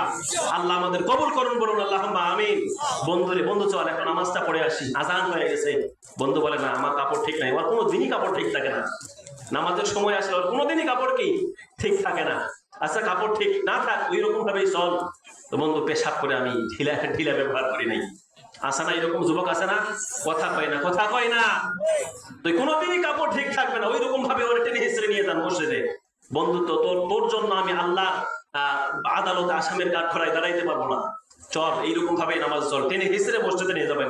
আল্লাহ আমাদের কবুল করুন, বলুন আল্লাহুম্মা আমিন। বন্ধুরে, বন্ধু চল এখন নামাজটা পড়ে আসি, আজান হয়ে গেছে। বন্ধু বলে না আমার কাপড় ঠিক নাই। ওর কোনো দিনই কাপড় ঠিক থাকে না, নামাজের সময় আসলে ওর কোনোদিনই কাপড় কি ঠিক থাকে না। আচ্ছা কাপড় ঠিক না থাক, ওই রকম ভাবেই চল। তো বন্ধু পেশাব করে আমি ঢিলা ঢিলা ব্যবহার করি নাই। আসে না এরকম যুবক? আছে না? কথা কয় না, কথা কয় না। তুই কোনোদিনই কাপড় ঠিক থাকবে না, ওই রকম ভাবে ওরা টেনে হিসেবে নিয়ে যান মসজিদে। বন্ধুত্ব তোর জন্য আমি আল্লাহ আদালতে আসামের কাঠখড়ায় দাঁড়াইতে পারবো না। চল এইরকম ভাবে নামাজ চল, টেনে হিসেবে মসজিদে নিয়ে যাবেন।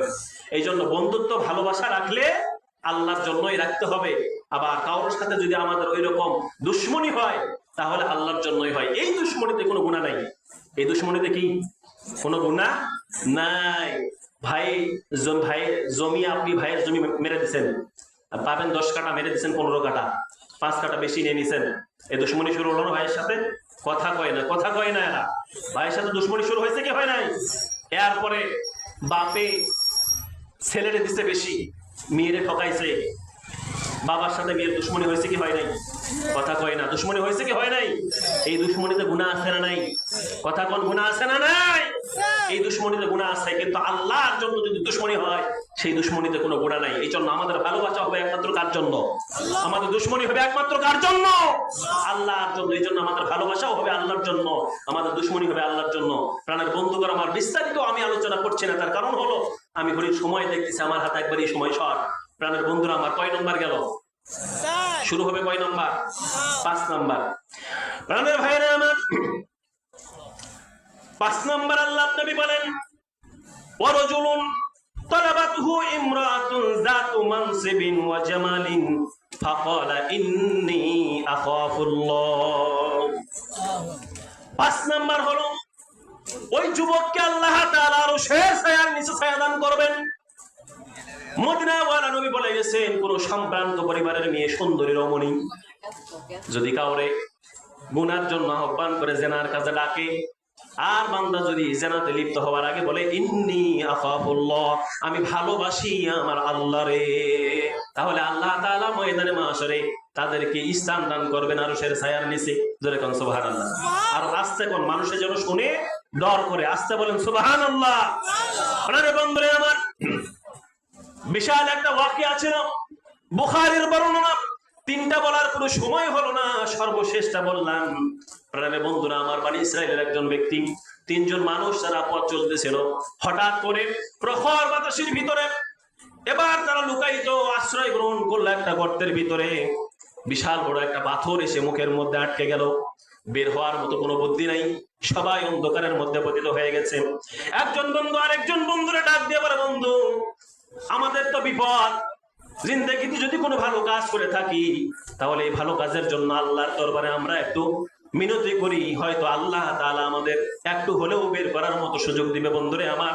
এই জন্য বন্ধুত্ব ভালোবাসা রাখলে আল্লাহর জন্যই রাখতে হবে। আবার কারোর সাথে যদি আমাদের ওই রকম দুশ্মনী হয় তাহলে আল্লাহর জন্যই হয়। এই দুশ্মনীতে কোনো গুনাহ নাই। এই দুশ্মনীতে কি কোনো গুনাহ নাই? ভাই জমি, আপনি ভাইয়ের জমি মেরে দিচ্ছেন, পাবেন 10 কাটা, মেরে দিচ্ছেন 15 কাটা, 5 কাটা বেশি নিয়ে নিছেন। এই দুশ্মনী শুরু হলো না ভাইয়ের সাথে? কথা কয় না, কথা কয় না। এরা ভাইয়ের সাথে দুশ্মনী শুরু হয়েছে কি হয় নাই? এরপরে বাপে ছেলেরে দিচ্ছে বেশি, মেয়েরে ঠকাইছে। বাবার সাথে মেয়ের দুশ্মনী হয়েছে কি হয় নাই? কথা কয় না। দুশ্মনী হয়েছে কি হয় নাই? এই দুশ্মনীতে গুনাহ আছে না নাই? কথা কোন, গুনাহ আছে না নাই? এই দুশ্মনীতে গুনাহ আছে, কিন্তু আল্লাহর জন্য যদি দুশ্মনী হয় সেই দুশ্মনীতে কোনো গুনাহ নাই। এই জন্য আমাদের ভালোবাসা হবে একমাত্র কার জন্য? আমাদের দুশ্মনী হবে একমাত্র কার জন্য? আল্লাহর জন্য। এই জন্য আমাদের ভালোবাসাও হবে আল্লাহর জন্য, আমাদের দুশ্মনী হবে আল্লাহর জন্য। প্রাণের বন্ধুগণ আমার, বিস্তারিত আমি আলোচনা করছি না, তার কারণ হলো আমি ঘড়ির সময় দেখতেছি, আমার হাতে একবারই সময় শর্ট। প্রাণের বন্ধুরা আমার, কয় নম্বর গেল? শুরু হবে কয় নম্বর? 5 নম্বর। প্রাণের ভাইরা আমার, 5 নম্বর আল্লাহ নবী বলেন ওয়ারাজুলুন তালাবাতুহু ইমরাতুন যাতু মানসিবিন ওয়া জামালিন ফাকালা ইন্নী আখাফুল্লাহ। 5 নম্বর হলো ওই যুবককে আল্লাহ তাআলা আরশের ছায়ার নিচে ছায়া দান করবেন। মদিনাওয়ালা নবী বলে গেছেন, কোন সম্ভ্রান্ত পরিবারের মেয়ে, সুন্দরী রমণী যদি কাউরে গুনার জন্য আহ্বান করে জেনার কাজে ডাকে, আর বান্দা যদি জেনাতে লিপ্ত হওয়ার আগে বলে ইন্নী আখাফুল্লাহ, আমি ভালোবাসি আমার আল্লাহরে, তাহলে আল্লাহ তাআলা ময়দানে মাশরে তাদেরকে স্থান দান করবেন আরশের ছায়ার নিচে। জোরে কোন সুবহানাল্লাহ। আর আস্তে কোন, মানুষে যেন শুনে ডর করে, আস্তে বলেন সুবহানাল্লাহ। আপনারা বন্ধুরে আমার, বিশাল একটা ওয়াকিয়া আছে বুখারীর বর্ণনা, 3টা বলার কোনো সময় হলো না, সর্বশেষটা বললাম। প্রাণের বন্ধুরা আমার, বনি ইসরাইলের একজন ব্যক্তি, 3 জন মানুষ যারা পথ চলতেছিল, হঠাৎ করে প্রখর বাতাসের ভিতরে, এবার তারা লুকায়িত আশ্রয় গ্রহণ করলো একটা গর্তের ভিতরে। বিশাল বড় একটা পাথর এসে মুখের মধ্যে আটকে গেল, বের হওয়ার মতো কোনো বুদ্ধি নাই, সবাই অন্ধকারের মধ্যে পতিত হয়ে গেছে। একজন বন্ধু আরেকজন বন্ধুরে ডাক দিয়ে বলে, বন্ধু আমাদের তো বিপদ, জিন্দেগিতে যদি কোনো ভালো কাজ করে থাকি তাহলে এই ভালো কাজের জন্য আল্লাহর দরবারে আমরা একটু মিনতি করি, হয়তো আল্লাহ তাআলা আমাদের একটু হলেও বের করার মতো সুযোগ দিবে। বন্ধুরে আমার,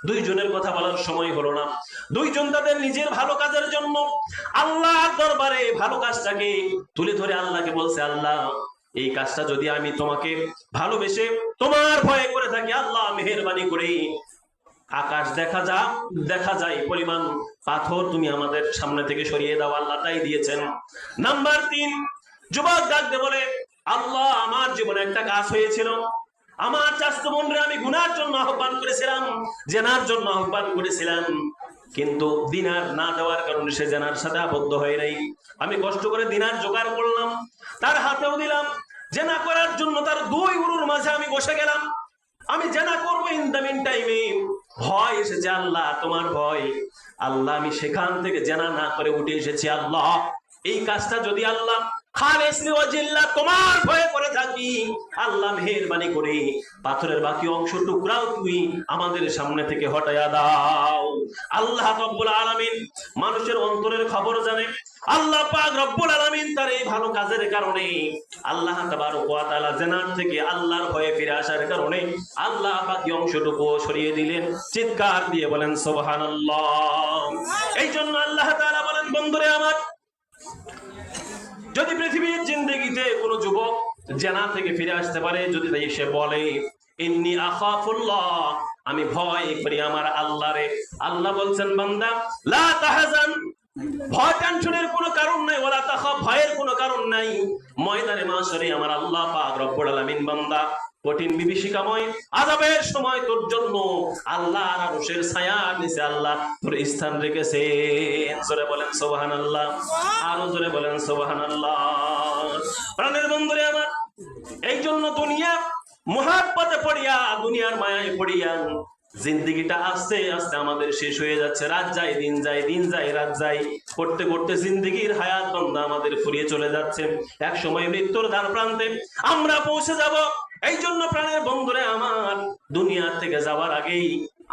দুইজনের কথা বলার সময় হলো না। দুইজন তাদের নিজের ভালো কাজের জন্য আল্লাহর দরবারে ভালো কাজটাকে তুলে ধরে আল্লাহকে বলছে, আল্লাহ এই কাজটা যদি আমি তোমাকে ভালোবেসে তোমার ভয়ে করে থাকি, আল্লাহ মেহেরবানি করে আকাশ দেখা যায় পরিমাণ পাথর তুমি আমাদের সামনে থেকে সরিয়ে দাও। আল্লাহ তাই দিয়েছেন। নাম্বার 3, যুবক ডাকতে বলে, আল্লাহ আমার জীবনে একটা কাজ হয়েছিল, আমার চাচাতো বোনরে আমি গুনার জন্য আহ্বান করেছিলাম, জেনার জন্য আহ্বান করেছিলাম, কিন্তু দিনার না দেওয়ার কারণে সে জেনার সাথে আবদ্ধ হয়ে নাই। আমি কষ্ট করে দিনার জোগাড় করলাম, তার হাতেও দিলাম, জেনা করার জন্য তার 2 উরুর মাঝে আমি বসে গেলাম। আমি জেনা করবো, ইন দ্য মিন টাইমে ভয় এসেছে, আল্লাহ তোমার ভয়। আল্লাহ আমি সেখান থেকে জেনা না করে উঠে এসেছি। আল্লাহ এই কাজটা যদি আল্লাহ খালিসলি ওয়াজিল্লাহ তোমার ভয়ে করে থাকি, আল্লাহ মেহেরবানি করে পাথরের বাকি অংশ টুকরাও তুমি আমাদের সামনে থেকে হটায়া দাও। আল্লাহ রব্বুল আলামিন মানুষের অন্তরের খবর জানে। আল্লাহ পাক রব্বুল আলামিন তার এই ভালো কাজের কারণে আল্লাহ তাবারক ওয়া তাআলা জেনার থেকে আল্লাহর ভয়ে ফিরে আসার কারণে আল্লাহ বাকি অংশটুকু সরিয়ে দিলেন। চিৎকার দিয়ে বলেন সুবহানাল্লাহ। এই জন্য আল্লাহ তাআলা বলেন, বন্ধুরে আমার, যদি পৃথিবীর জিন্দেগিতে কোনো যুবক জেনা থেকে ফিরে আসতে পারে, যদি তাই সে বলে ইন্নী আখাফুল্লাহ, আমি ভয় করি আমার আল্লাহরে, আল্লাহ বলছেন, বান্দা লা তাহজান, ভয় টেনশনের কোনো কারণ নাই, ওয়ালা তাখাফ, ভয়ের কোনো কারণ নাই। ময়দানে মাশরে আমার আল্লাহ পাক রব্বুল আলামিন বান্দা কঠিন বিভীষিকাময় আযাবের সময় তোর জন্য আল্লাহর আরশের ছায়ার নিচে আল্লাহ তোর স্থান রেখেছেন। জোরে বলেন সুবহানাল্লাহ, আরো জোরে বলেন সুবহানাল্লাহ। প্রাণের বন্ধুরে আমার, এই জন্য দুনিয়া মুহাব্বতে পড়িয়া, দুনিয়ার মায়ায় পড়িয়া জিন্দেগিটা আস্তে আস্তে আমাদের শেষ হয়ে যাচ্ছে। রাত যায় দিন যায়, দিন যায় রাত যায়, করতে করতে জিন্দেগির হায়াত বান্দা আমাদের ফুরিয়ে চলে যাচ্ছে। এক সময় মৃত্যুর দ্বার প্রান্তে আমরা পৌঁছে যাব। এই জন্য প্রাণের বন্ধুরে আমার, দুনিয়া থেকে যাওয়ার আগেই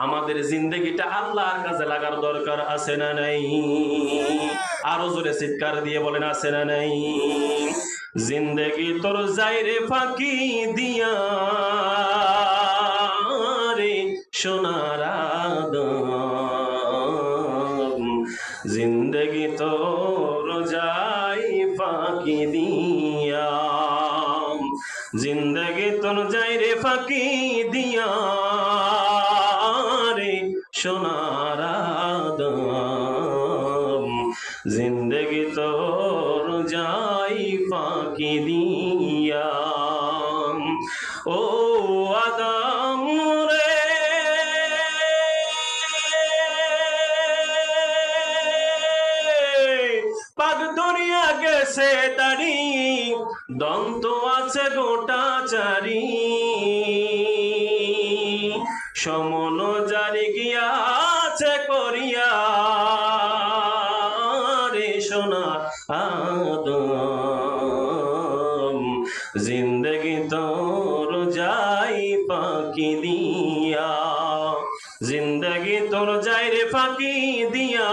আমাদের জিন্দেগিটা আল্লাহর কাজে লাগার দরকার আছে না নাই? আরো জোরে চিৎকার দিয়ে বলেন, আছে না নাই? জিন্দেগি তোর যাইরে ফাঁকি দিয়া রে সোনার আদম, জিন্দেগি তোর যাই ফাঁকি দিয়া, জিন্দেগি তোর যাইরে ফাঁকি দিয়া রে সোনার আদম, জিন্দেগি তোর যাই ফাঁকি দিয়া। ও আদম রে, পাক দুনিয়া গেছে তারি, দন্ত আছে গোটা চারি, সমন জারি গিয়াছে করিয়া রে সোনা আদম, জিন্দেগি তোর যাই ফাঁকি দিয়া, জিন্দেগি তোর যাই রে ফাঁকি দিয়া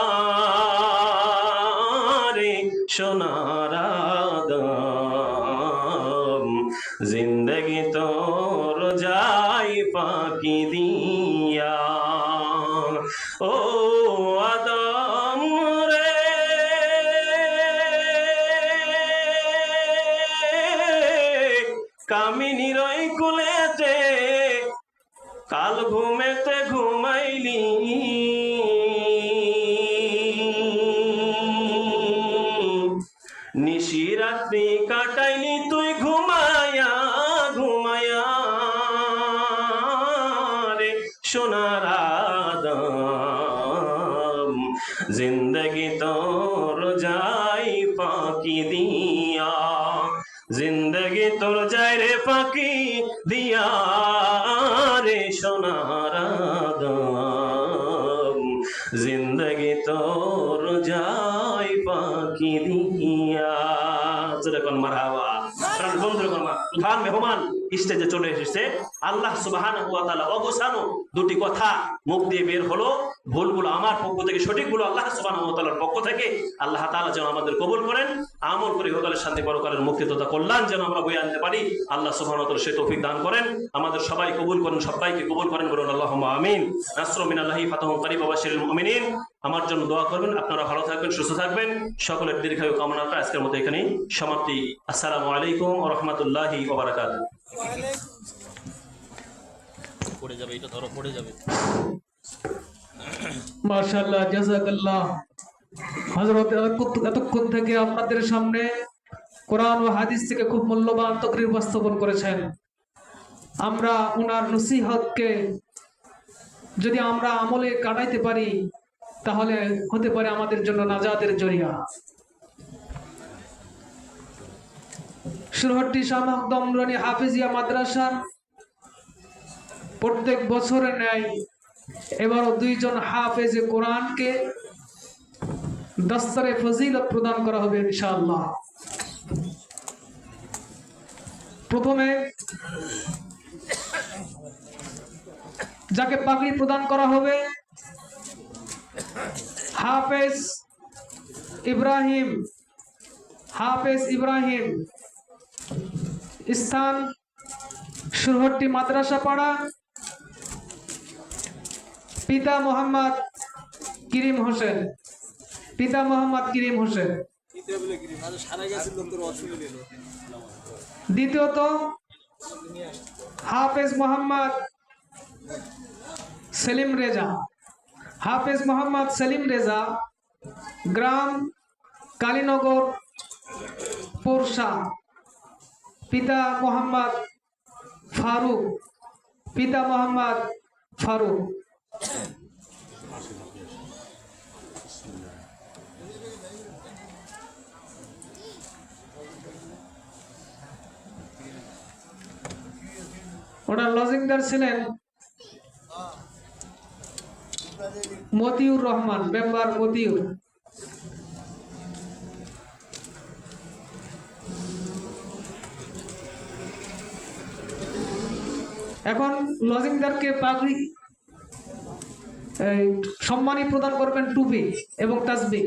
রে সোনার আদম, জিন্দেগি তোর যাই ফাঁকি দিয়া। ও আদম রে, কামিনীর ওই কুলেতে কাল ঘুমেতে ঘুমাইলি, নিশি রাত্রি কাটাইলি তুই ঘুমায়া ঘুমায়া রে সোনার আদম, জিন্দেগি তোর যাই ফাঁকি দিয়া, জিন্দেগি তোর যাই রে ফাঁকি দিয়া রে সোনার আদম, জিন্দেগি তোর যাই ফাঁকি দিয়া। যেরকম মারহাবা। বন্ধুরা, প্রধান মেহমান স্টেজে চলে এসেছে। আল্লাহ সুবহানাহু ওয়া তাআলা অগোছানো দুটি কথা মুখ দিয়ে বের হলো, ভুলগুলো আমার পক্ষ থেকে, সঠিকগুলো আল্লাহ সুবহানাহু ওয়া তাআলার পক্ষ থেকে। আল্লাহ তাআলা যেন আমাদের কবুল করেন, আমল করে ইহকালের শান্তি পরকালের মুক্তি তথা কল্যাণ যেন আমরা বয়ে আনতে পারি। আল্লাহ সুবহানাহু ওয়া তাআলা সেই তৌফিক দান করেন, আমাদের সবাই কবুল করেন, সবাইকে কবুল করেন, বলুন আল্লাহুম্মা আমিন। নাসরুম মিনাল্লাহি ফাতহুন করিব ওয়া বাশশিরিল মুমিনিন। আমার জন্য দোয়া করবেন, আপনারা ভালো থাকবেন, সুস্থ থাকবেন, সকলের দীর্ঘায়ু কামনা করে আজকের মতো এখানেই সমাপ্তি। আসসালামু আলাইকুম ওয়া রাহমাতুল্লাহি ওয়া বারাকাতুহু। পড়ে যাবে, এটা ধরো পড়ে যাবে। মাশাআল্লাহ, জাযাকাল্লাহ। হযরত এতক্ষণ থেকে আপনাদের সামনে কোরআন ও হাদিস থেকে খুব মূল্যবান তাকরীর উপস্থাপন করেছেন। আমরা ওনার নসিহতকে যদি আমরা আমলে কাটাইতে পারি তাহলে হতে পারে আমাদের জন্য নাজাতের জরিয়া। সুরহট্টি শাহ মখদুম নুরানী হাফিজিয়া মাদ্রাসার প্রত্যেক বছরের ন্যায় এবারও 2 জন হাফেজে কোরআনকে দস্তরে ফজিলত প্রদান করা হবে ইনশাআল্লাহ। প্রথমে যাকে পাগড়ি প্রদান করা হবে হাফেজ ইব্রাহিম, স্থান সুরহট্টি মাদ্রাসা পাড়া, পিতা মোহাম্মদ করিম হোসেন। দ্বিতীয়ত হাফেজ মোহাম্মদ সেলিম রেজা, গ্রাম কালীনগর পোরশা, পিতা মোহাম্মদ ফারুক। ওনার লজিংদার ছিলেন মতিউর রহমান, মেম্বার মতিউর। এখন লজিংদারকে পাগড়ি সম্মানী প্রদান করবেন টুপি এবং তাসবিহ।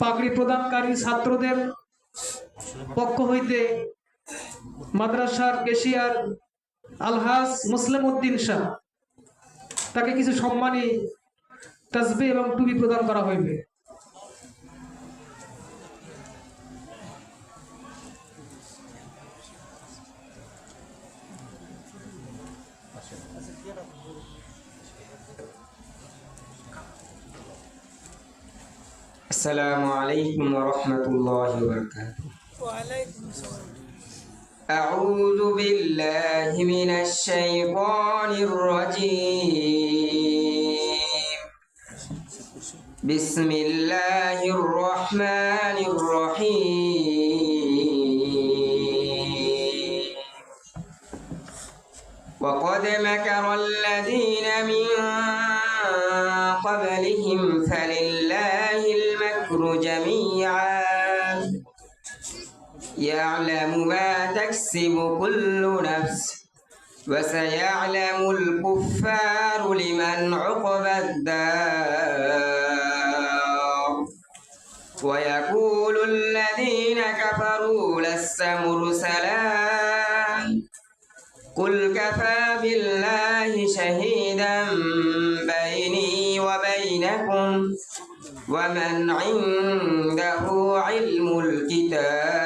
পাগড়ি প্রদানকারী ছাত্রদের পক্ষ হইতে মাদ্রাসার কেশিয়ার আলহাজ মুসলিম উদ্দিন শাহ, তাকে কিছু সম্মানী তাসবিহ এবং টুপি প্রদান করা হইবে। السلام عليكم ورحمة الله وبركاته. وعليكم السلام. أعوذ بالله من الشيطان الرجيم. بسم الله الرحمن الرحيم. وقد مكر الذين من قبلهم فلله المكر جميعا يعلم ما تكسب كل نفس وسيعلم الكفار لمن عقبى الدار ويقول الذين كفروا لست مرسلا قل كفى بالله شهيدا بيني وبينكم ومن عنده علم الكتاب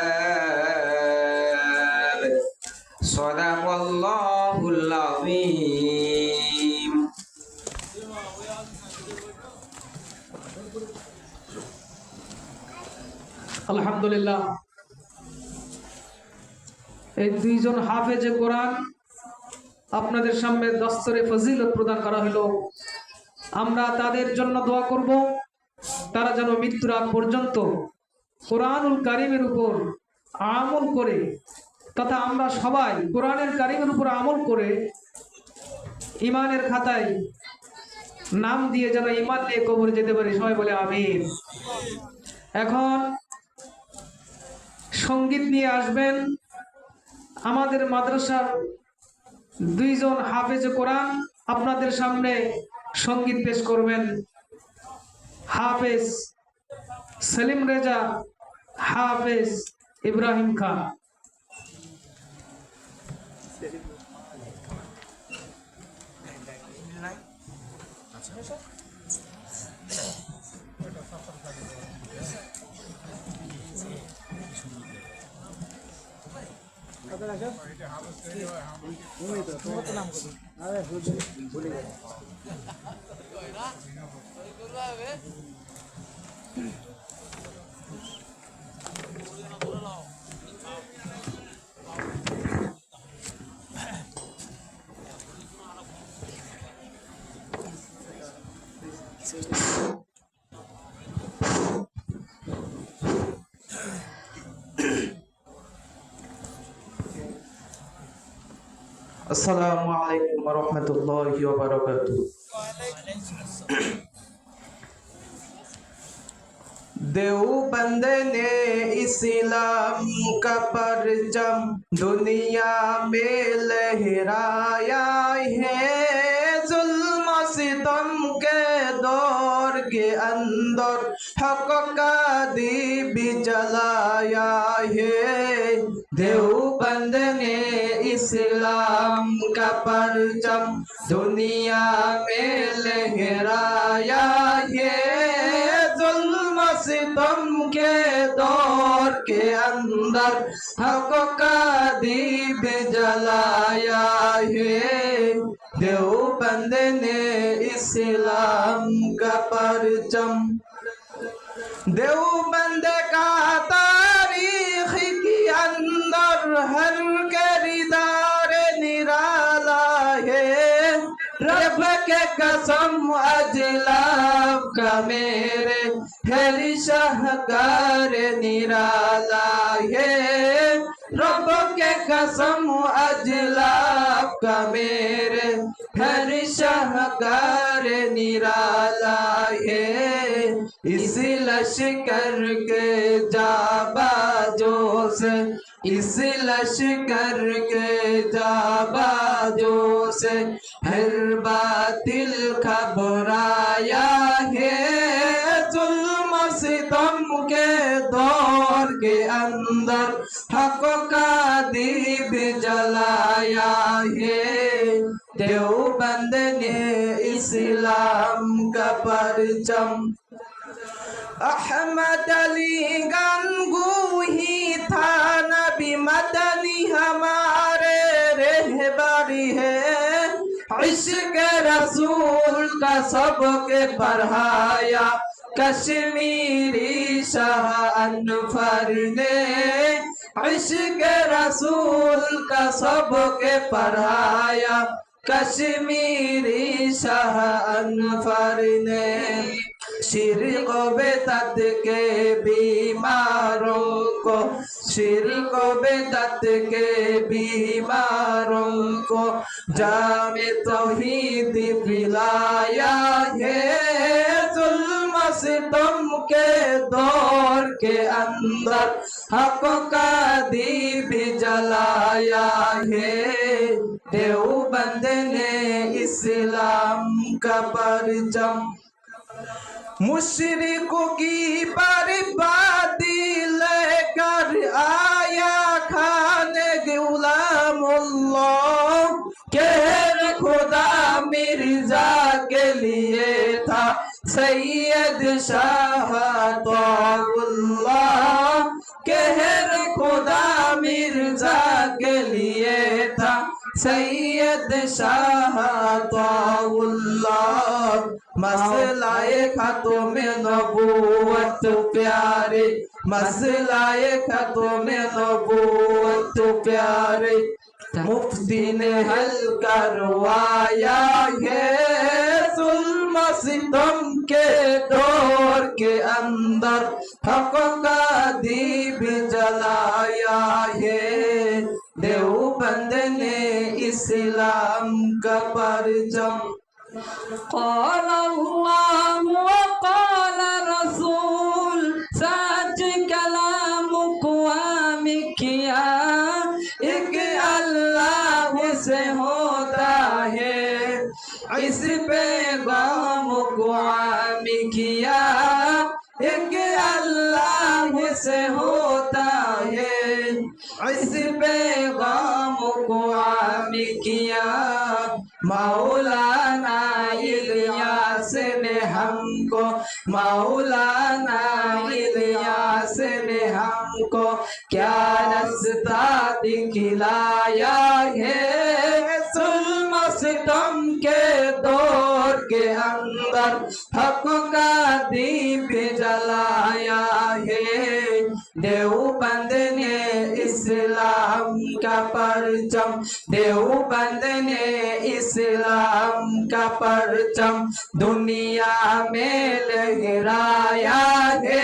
صدق الله আলহামদুলিল্লাহ এই দুইজন হাফেজে কোরআন আপনাদের সামনে দস্তরে ফজিলত প্রদান করা হলো। আমরা তাদের জন্য দোয়া করব, তারা যেন মৃত্যুর আগ পর্যন্ত কোরআনুল কারীমের উপর আমল করে, তথা আমরা সবাই কোরআনের কারীমের উপর আমল করে ইমানের খাতায় নাম দিয়ে যেন ইমান নিয়ে কবরে যেতে পারি। সবাই বলে আমিন। এখন সঙ্গীত নিয়ে আসবেন আমাদের মাদ্রাসার দুইজন হাফেজে কোরআন। আপনাদের সামনে সঙ্গীত পেশ করবেন হাফেজ সেলিম রেজা, হাফেজ ইব্রাহিম খান। अस्सलामु अलैकुम वरहमतुल्लाहि वबरकातुहू। देवबंद ने इस्लाम का परचम दुनिया में लहराया है। जुल्म सितम के दौर के अंदर हक का दीप जलाया है। देवबंद ने इस्लाम का परचम दुनिया में लहराया है। जुल्म सितम के दौर के अंदर हक का दीप जलाया है। देवबंद ने इस्लाम का परचम, देवबंद का तारीख के अंदर हर किरदार निराला है। रब के कसम अजलाब का मेरे हर शाहकार निराला है। रब के कसम अजलाब का मेरे हर शाहकार निराला है। इस लश्कर के जाबाजों से, इस लश्कर के जाबाजों से हर बातिल घबराया है। जुल्म सितम के दौर के अंदर हक का दीप जलाया है। देवबंद ने इस्लाम का परचम, अहमद अली गंगूही था नबी मदनी हमारे रहबरी है। इश्क रसूल का सबके पढ़ाया कश्मीरी शाह अनफर ने। इश्क रसूल का सबके पढ़ाया कश्मीरी शाह अनफर ने। शिर्क बेदत के बीमारों को, शिर्क बेदत के बीमारों को जामे तौहीद पिलाया है। जुल्म सितम के दौर के अंदर हक का दीप जलाया है। देवबंद ने इस्लाम का परचम, मुशरिकों की बर्बादी लेकर आया खाने गुलामुल्लाह। कहर खुदा मिर्जा के लिए था सैयद शाह तौउल्लाह। कहर खुदा मिर्जा के लिए था सैयद शाह तौउल्लाह। मसलाए खत्म नबूवत प्यारे मसलाए खत्म नबूवत प्यारे मुफ्ती ने हल करवाया है जुल्म सितम के दौर के अंदर हक का दीप जलाया है देवबंद ने इस्लाम का परचम قال الله وقال रसूल सच कलाम कुआम किया एक अल्लाह से होता है इस पैगाम कुआम किया एक अल्लाह से होता है इस पैगाम कुआम किया मौलाना इलियास ने हमको मौलाना इलियास ने हमको क्या रास्ता दिखलाया है जुल्म सितम के दौर के अंदर हक का दीप जलाया है देवबंद ने इस्लाम का परचम देवबंद ने इस्लाम का परचम दुनिया में लहराया है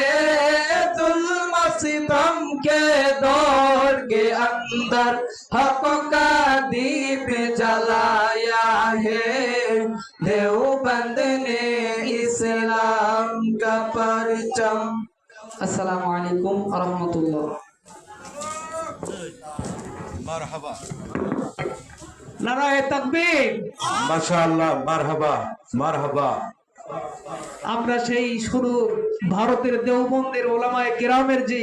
जुल्म सितम के दौर के अंदर हक का दीप जलाया है देवबंद ने इस्लाम का परचम अस्सलामु अलैकुम व रहमतुल्लाह মারহাবা নারায়ে তাকবীর মাশাআল্লাহ মারহাবা মারহাবা আমরা সেই শুরু ভারতের দেওবন্দের ওলামায়ে কেরামের যে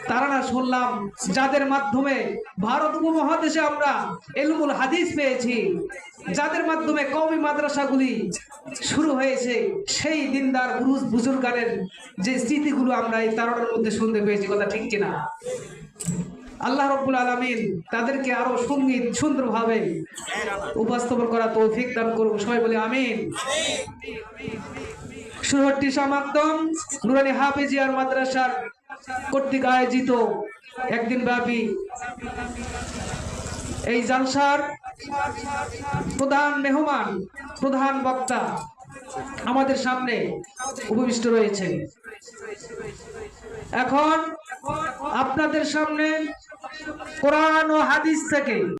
তারানা শুনলাম যাদের মাধ্যমে ভারত উপমহাদেশে আমরা ইলমুল হাদিস পেয়েছি যাদের মাধ্যমে কওমি মাদ্রাসাগুলি শুরু হয়েছে সেই দিনদার বুজুর্গানের যে স্মৃতিগুলো আমরা এই তারানার মধ্যে শুনতে পেয়েছি কথা ঠিক কিনা আল্লাহ রাব্বুল আলামিন তাদেরকে আরো সঙ্গীত সুন্দরভাবে উপস্থাপন করা তৌফিক দান করুন সবাই বলি আমিন সুরহট্টি সমাগম নুরানি হাফেজিয়ার মাদ্রাসার কর্তৃক আয়োজিত একদিন ব্যাপী এই জালসার প্রধান মেহমান প্রধান বক্তা আমাদের সামনে উপবিষ্ট রয়েছে এখন আপনাদের সামনে কোরআন ও হাদিস থেকে